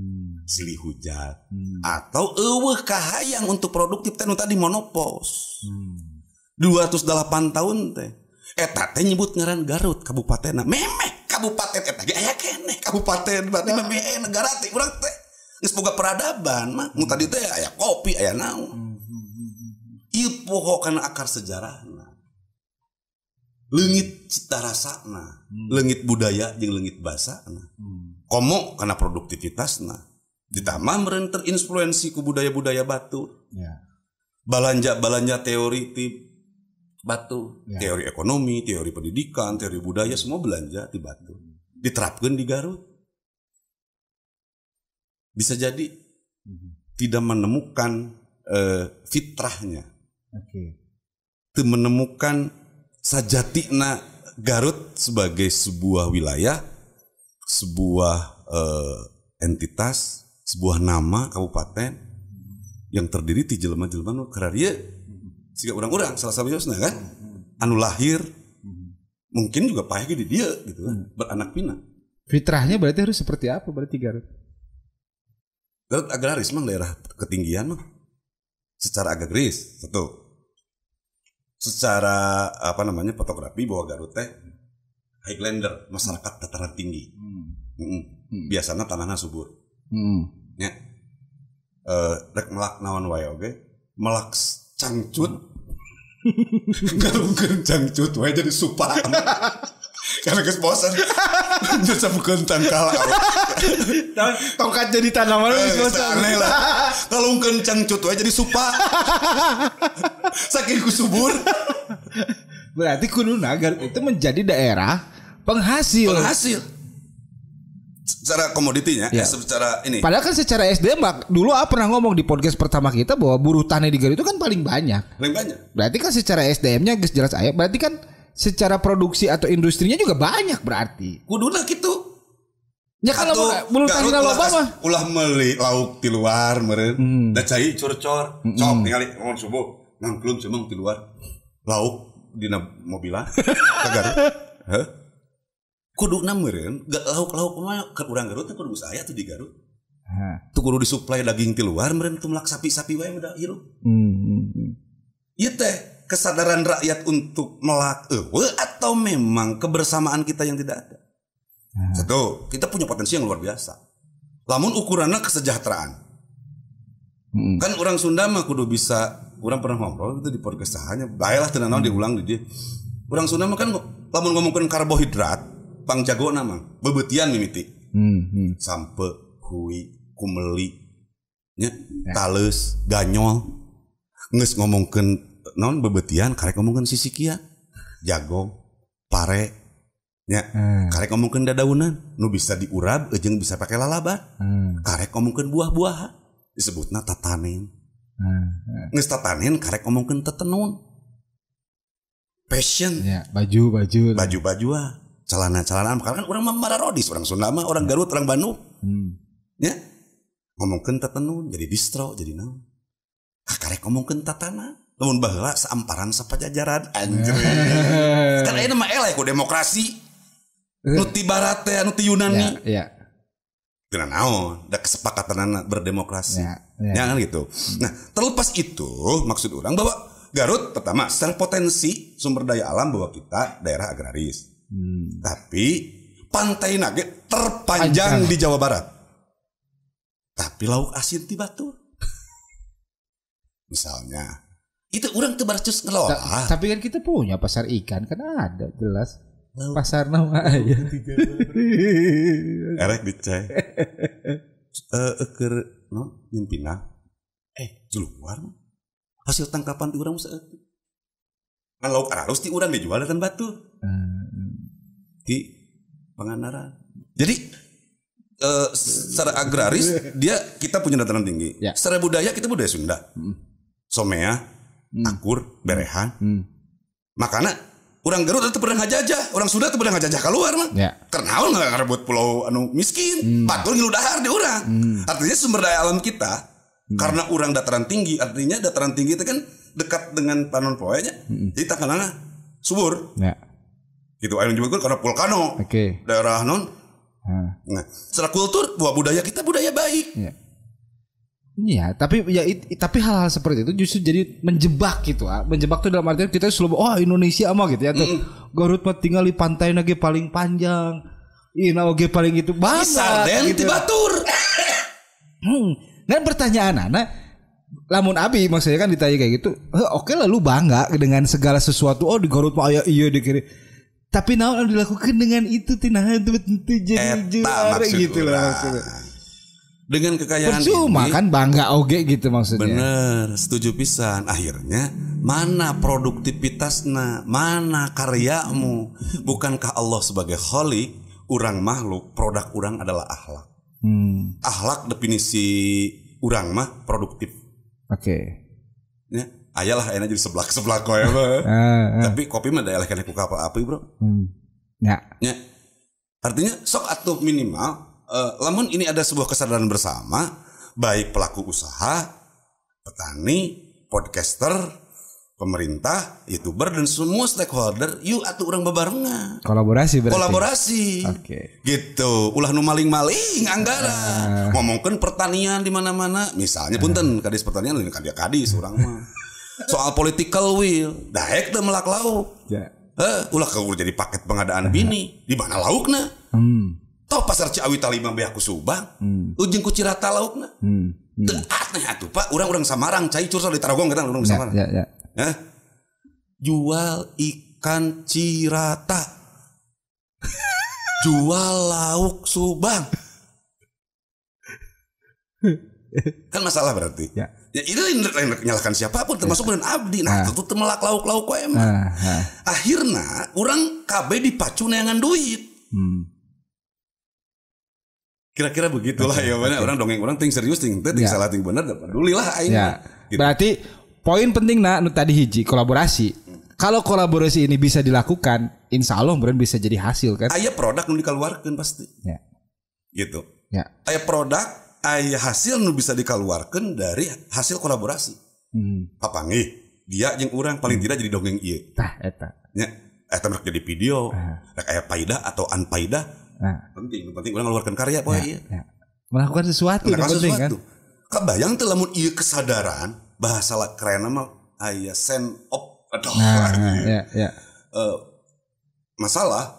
Silih hujat. Atau eueuh kahayang untuk produktif teh nu tadi monopos. 208 tahun teh. Eta teh nyebut ngaran Garut kabupatenna. Memeh kabupaten eta ge aya keneh kabupaten berarti memeh negara teh urang teh geus boga peradaban mah. Nu tadi teh aya kopi aya naon. Ieu poho kana akar sejarahna. Leungit cita rasana, leungit budaya jeung leungit basana. Komo kana produktivitasna. Ditambah meureun terinfluensi ku budaya-budaya Batu. Ya. Balanja teori ti Batu, teori ekonomi, teori pendidikan, teori budaya semua belanja di Batu. Diterapkan di Garut. Bisa jadi tidak menemukan fitrahnya. Tidak menemukan sajatina Garut sebagai sebuah wilayah, sebuah entitas, sebuah nama kabupaten yang terdiri ti jelema-jelema nu kararieu. Siga orang-orang salah satunya kan anu lahir mungkin juga payah di dia gitu kan beranak pinak. Fitrahnya berarti harus seperti apa berarti Garut? Garut agraris mah daerah ketinggian mah. Secara agraris satu. Secara fotografi bahwa Garut teh Highlander, masyarakat dataran tinggi. Biasanya tanahnya subur. Ya. Rek melak naon wae oge, melak cangcut. Galungkeun cangcut wae jadi supa. Karena geus bosan. Geus sabukeun tangkal. Tongkat jadi tanaman geus bosan. Aneh lah. Galungkeun cangcut wae jadi supa. Saking subur. Berarti kuduna Garut itu menjadi daerah penghasil. Secara komoditinya, secara ini. Padahal kan secara SDM dulu pernah ngomong di podcast pertama kita bahwa buruh tani di Garut itu kan paling banyak. Berarti kan secara SDM-nya geus jelas aya. Berarti kan secara produksi atau industrinya juga banyak berarti. Kuduna gitu. Ya kalau buruh tani loba mah ulah meuli lauk ti luar meureun. Da cai curcor. Sok ningali ngomong subuh. Nangklung cemeng ti luar. Lauk dina mobilan ka Garut. Heuh. Kuduna meureun lauk-lauk mah keur urang Garut teh kudu saya tuh di Garut. Tuh kudu disuplai daging ti luar meureun tuh melak sapi-sapi wae udah hirup. Ieu teh kesadaran rakyat untuk melak atau memang kebersamaan kita yang tidak ada. Satu, kita punya potensi yang luar biasa. Lamun ukuranna kesejahteraan. Kan orang Sunda mah kudu bisa, orang pernah ngobrol itu di podcast sahanya, baiklah teu naon diulang di dia. Orang Sunda mah kan lamun ngomongkeun karbohidrat, pangjago nama bebetian mimiti. Sampe, hui, kumeli, nya, tales, ganyol. Geus ngomongkeun naon bebetian karek ngomongkeun sisikia, jago, pare, nya, karek ngomongkeun dadaunan, nu bisa diurab jeung bisa pakai lalaban. Karek ngomongkeun buah-buahan disebutna tatanen. Geus tatanen karek ngomongkeun tetenun. Fashion, ya, baju-bajuan, celana-celana. Karena kan orang Mararodis, orang Sunda mah, orang Garut, orang Bandung. Ya, ngomongkeun tetenun, jadi distro, jadi naon. Karek ngomongkeun tatana. Lamun baheula saamparan sapajajaran anjir. Kan aya mah eleh ku demokrasi. Nu ti barat teh, nu ti Yunani. Iya. Teu naon, da kesepakatanna berdemokrasi. Ya kan gitu. Nah, terlepas itu maksud orang bahwa Garut pertama secara potensi sumber daya alam bahwa kita daerah agraris. Tapi pantai nage terpanjang di Jawa Barat. Tapi lauk asin ti batur. misalnya. Itu orang teu barcus ngelola. Tapi kan kita punya pasar ikan kan ada jelas. Pasar nama aja. Erek dicai. Keur nyimpina. Keluar. Hasil tangkapan ti urang saeutik. Kan lauk arus ti urang dijual dan batu. Di Pangandaran. Jadi secara agraris kita punya dataran tinggi. Ya. Secara budaya kita budaya Sunda. Somea, akur, berehan. Makanya orang Garut itu pernah ngajajah, orang Sunda itu pernah ngajajah keluar mah. Ya. Karena orang nggak ngerebut pulau anu miskin, batur ngilu dahar di orang. Artinya sumber daya alam kita, karena orang dataran tinggi, artinya dataran tinggi itu kan dekat dengan panon poenya, jadi takalannya subur. Ya. Gitu, ayo juga karena vulkano, daerah non. Nah, secara kultur, budaya kita budaya baik. Ya. Iya, tapi hal-hal seperti itu justru jadi menjebak gitu. Menjebak tuh dalam artian kita selalu Indonesia mah gitu ya tuh. Garut mah tinggal di pantai nage paling panjang. Ina oge paling itu banget gitu. Batur. Dan pertanyaan lamun abi maksudnya kan ditanya kayak gitu. Oke lah lu bangga dengan segala sesuatu. Di Garut mah iya di kiri. Tapi naon dilakukan dengan itu tinahan itu jadi juara gitu lah maksudnya. Dengan kekayaan percuma ini, kan bangga oge gitu maksudnya. Bener, setuju pisan. Akhirnya mana produktivitasna, mana karyamu? Bukankah Allah sebagai khaliq, urang makhluk, produk urang adalah akhlak. Akhlak definisi urang mah produktif. Oke. Ya, ayalah enak jadi seblak koe mah. Tapi kopi mah daerah kena ku apa-apa, Bro. Ya. Artinya sok atuh minimal lamun ini ada sebuah kesadaran bersama, baik pelaku usaha, petani, podcaster, pemerintah, YouTuber dan semua stakeholder, yuk atuh urang bebarengan. Kolaborasi berarti. Kolaborasi. Gitu. Ulah nu maling-maling anggaran. Ngomongkeun pertanian di mana-mana, misalnya punten kadis pertanian lain kadis urang mah. Soal political will, daek teu melak lauk. Ya. Ulah keur jadi paket pengadaan bini, di mana laukna? Toh pasar Ciawi Talima beak ku Subang, ujung ku Cirata laukna. Teu aneh atuh Pak, urang-urang Samarang cai curso di Tarogong kita urang Samarang. Jual ikan Cirata. Jual lauk Subang. Kan masalah berarti. Ya itu nyalahkan siapapun termasuk dan abdi. Nah, itu temelak lauk-lauk kok emang. Akhirnya orang KB dipacu neangan duit. Kira-kira begitulah ya mana orang dongeng orang ting serius ting salah ting bener peduli lah aing. Gitu. Berarti poin penting nu tadi hiji kolaborasi. Kalau kolaborasi ini bisa dilakukan, insya Allah bener bisa jadi hasil kan. Aya produk nu dikeluarkan pasti. Ya. Gitu. Ya. Aya produk, aya hasil nu bisa dikeluarkan dari hasil kolaborasi. Papanggih dia jeung urang paling tidak jadi dongeng ieu. Tah eta. Nya eta merek jadi video. Rek aya faedah atau unfaedah. Penting orang mengeluarkan karya melakukan sesuatu penting kan. Kebayang tuh lamun ieu kesadaran bahasa keren mah aya sense of masalah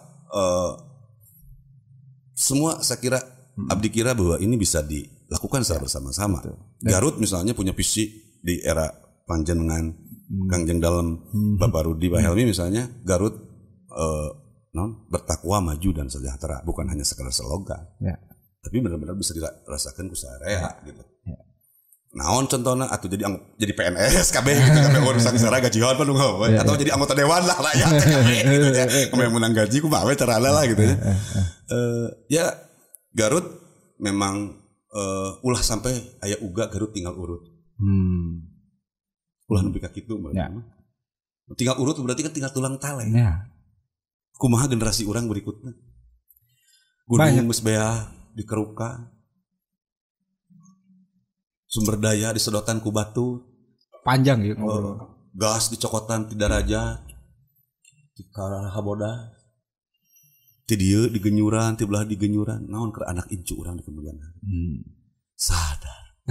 semua saya kira abdi kira bahwa ini bisa dilakukan secara bersama-sama. Garut misalnya punya visi di era panjenengan Kangjeng Dalem Bapak Rudi Pak Helmi misalnya Garut bertakwa maju dan sejahtera bukan hanya sekedar slogan, tapi benar-benar bisa dirasakan ku sarea gitu. Naon contohnya atau jadi PNS KB gitu KB urusan sara gajian pun atau jadi anggota dewan lah ya gitu ya. Kemarin menang gaji ku mah carana lah gitu ya. Ya Garut memang ulah sampai aya uga Garut tinggal urut. Ulah nepi ka kitu tinggal urut berarti kan tinggal tulang tale. Kumaha generasi orang berikutnya gunung geus beah dikeruka sumber daya disedotan ku batu panjang ya gas dicokotan ti Daraja ti Karahaboda ti dieu digenyuran ti belah digenyuran naon keur anak incu urang di kemudian hari sadar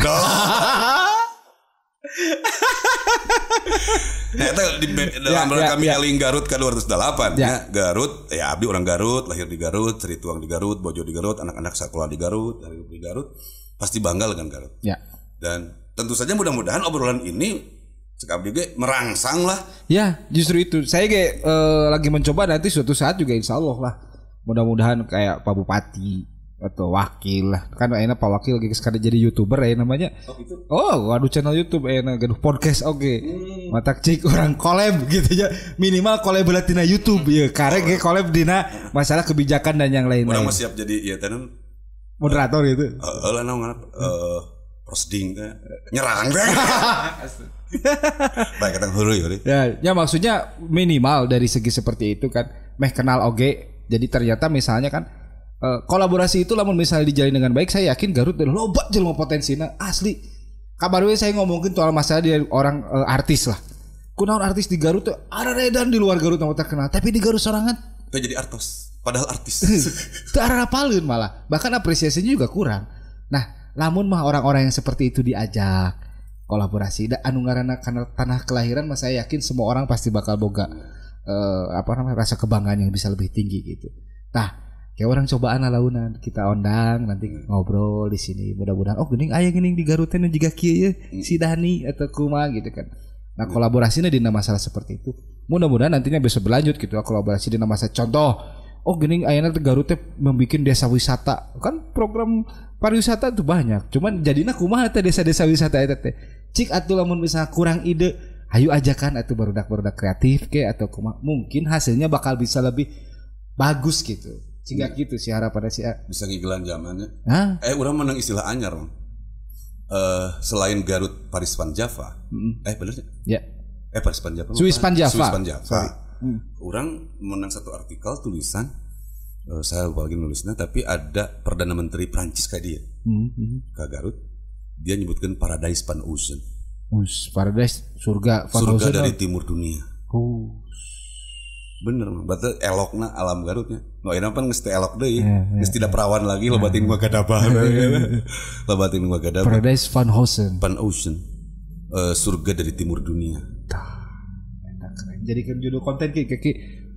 dalam kami eling Garut ke 208 ya. Garut ya abdi orang Garut lahir di Garut cerituang di Garut bojo di Garut anak-anak sekolah di Garut dari di Garut pasti bangga dengan Garut ya. Dan tentu saja mudah-mudahan obrolan ini Cek abdi ge merangsang lah. Ya, justru itu. Saya kayak lagi mencoba nanti suatu saat juga insya Allah lah. Mudah-mudahan kayak Pak Bupati atau wakil lah. Kan enak Pak Wakil lagi sekarang jadi YouTuber ya namanya. Oh gitu. Oh, waduh channel YouTube enak gaduh podcast oke. Matak cik orang collab gitu ya. Minimal collab tina YouTube ya. Karena kayak collab dina masalah kebijakan dan yang lain-lain. Orang masih siap jadi ya tenan moderator gitu. Lah naon posting nyerang deh. Baik katang heureui ya maksudnya minimal dari segi seperti itu kan meh kenal oge. Jadi ternyata misalnya kan kolaborasi itu lamun misalnya dijalin dengan baik, saya yakin Garut loba jelema potensina asli. Kabar we saya ngomongin soal masalah dia orang artis lah. Kunaon artis di Garut tuh ada redan di luar Garut yang terkenal, tapi di Garut sorangan teu jadi artos, padahal artis. Teu arapaleun malah. Bahkan apresiasinya juga kurang. Nah, lamun mah orang-orang yang seperti itu diajak kolaborasi da anu ngaranna kana tanah kelahiran mah saya yakin semua orang pasti bakal boga rasa kebanggaan yang bisa lebih tinggi gitu. Nah, kayak orang cobaan launan kita undang nanti ngobrol di sini. Mudah-mudahan geuning aya geuning di Garut teh juga kieu si Dani atau kumaha gitu kan. Nah, kolaborasinya dina masalah seperti itu. Mudah-mudahan nantinya bisa berlanjut gitu kolaborasi dina masalah contoh. Geuning ayeuna teh Garut teh membikin desa wisata. Kan program pariwisata itu banyak. Cuman jadina kumaha teh desa-desa wisata eta teh. Cik atuh lamun misalnya kurang ide, hayu ajakan atuh barudak-barudak kreatif ke atau kumaha. Mungkin hasilnya bakal bisa lebih bagus gitu. Jika gitu sih harapan si bisa ngigelan zamannya. Urang menang istilah anyar. Selain Garut Paris Van Java. Benernya? Ya. Paris Van Java. Swiss Van Java. Orang menang satu artikel tulisan saya lupa lagi nulisnya, tapi ada Perdana Menteri Prancis kayak dia ke Garut, dia nyebutkan Paradise Van Ocean. Paradise surga dari timur dunia. Bener mah, berarti elokna alam Garutnya. No enak pan geus teh elok deui. Geus tidak perawan lagi lobatin gua gadabah. Lobatin gua gadabah. Paradise Van Ocean. Surga dari timur dunia. Jadikan judul konten ki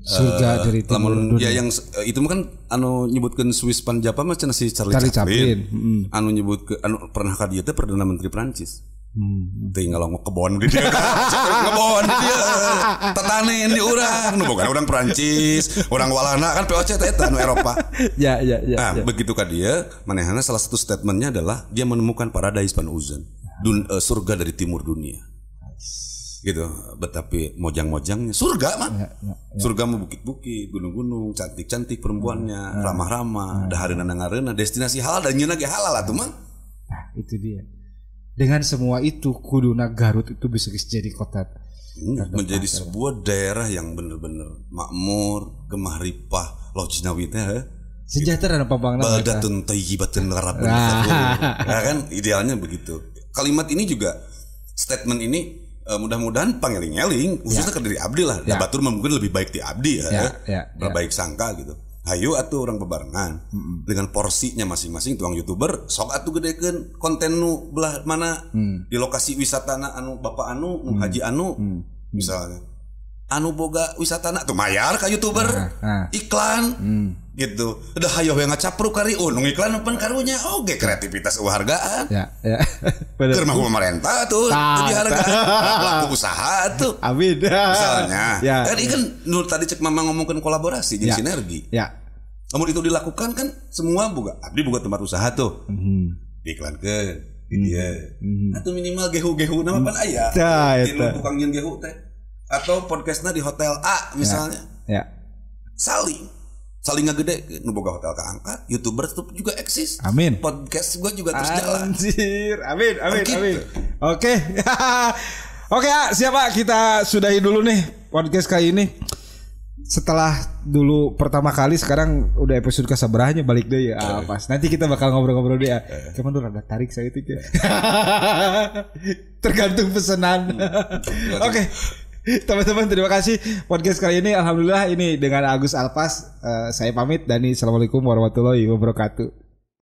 surga dari timur dunia. Ya yang itu mah kan anu nyebutkeun Swiss Van Java mah cenah si Charlie Chaplin. Anu nyebutkeun anu pernah ka dieu teh Perdana Menteri Prancis. Tinggal ngomong kebon di dia. Ngebon di dia. Tetanen di urang. Nu boga urang Prancis, urang Walanda kan POC teh eta anu Eropa. Ya. Begitu ka dia, manehna salah satu statementnya adalah dia menemukan Paradise Van Ocean. Surga dari timur dunia. Gitu, tapi mojang-mojangnya surga mah. Surga mah bukit-bukit, gunung-gunung, cantik-cantik perempuannya, ramah-ramah, dahareuna nangareuna, destinasi halal dan nyeuna ge halal atuh mah. Nah, itu dia. Dengan semua itu kuduna Garut itu bisa jadi kota menjadi sebuah daerah yang benar-benar makmur, gemah ripah, lojnawi teh sejahtera apa bang namanya? Baldatun thayyibatun rabbun ghafur. Ya kan idealnya begitu. Kalimat ini juga statement ini mudah-mudahan pangeling-eling khususnya ke diri abdi lah. Batur mungkin lebih baik di abdi berbaik sangka gitu. Hayu atuh orang bebarengan dengan porsinya masing-masing. Tuang YouTuber sok atuh gedekeun konten nu belah mana di lokasi wisatana anu bapak anu haji anu misalnya anu boga wisatana tuh mayar ka YouTuber iklan gitu. Udah hayo yang ngacapruk kari nu iklan pan karunya oge kreativitas hargaan. Keur mah pemerintah tuh dihargaan pelaku usaha tuh. Amin. Misalnya kan ikan nu tadi cek mama ngomongkeun kolaborasi jeung sinergi. Namun itu dilakukan kan semua boga abdi boga tempat usaha tuh. Diiklankeun di dia. Atau minimal gehu-gehu nama pan aya. Tinu tukang nyeun gehu teh. Atau podcastnya di hotel A misalnya. Saling ngegede nu boga hotel keangkat, YouTuber tuh juga eksis. Amin. Podcast gua juga terus jalan. Anjir. Amin. Oke. Oke, siapa kita sudahi dulu nih podcast kali ini. Setelah dulu pertama kali, sekarang udah episode keseberanya balik deh ya. Pas nanti kita bakal ngobrol-ngobrol deh ya. Cuman tuh rada tarik saya itu ya. Tergantung pesanan. Oke. Teman-teman terima kasih podcast kali ini. Alhamdulillah ini dengan Agus Alpas. Saya pamit. Dani, assalamualaikum warahmatullahi wabarakatuh.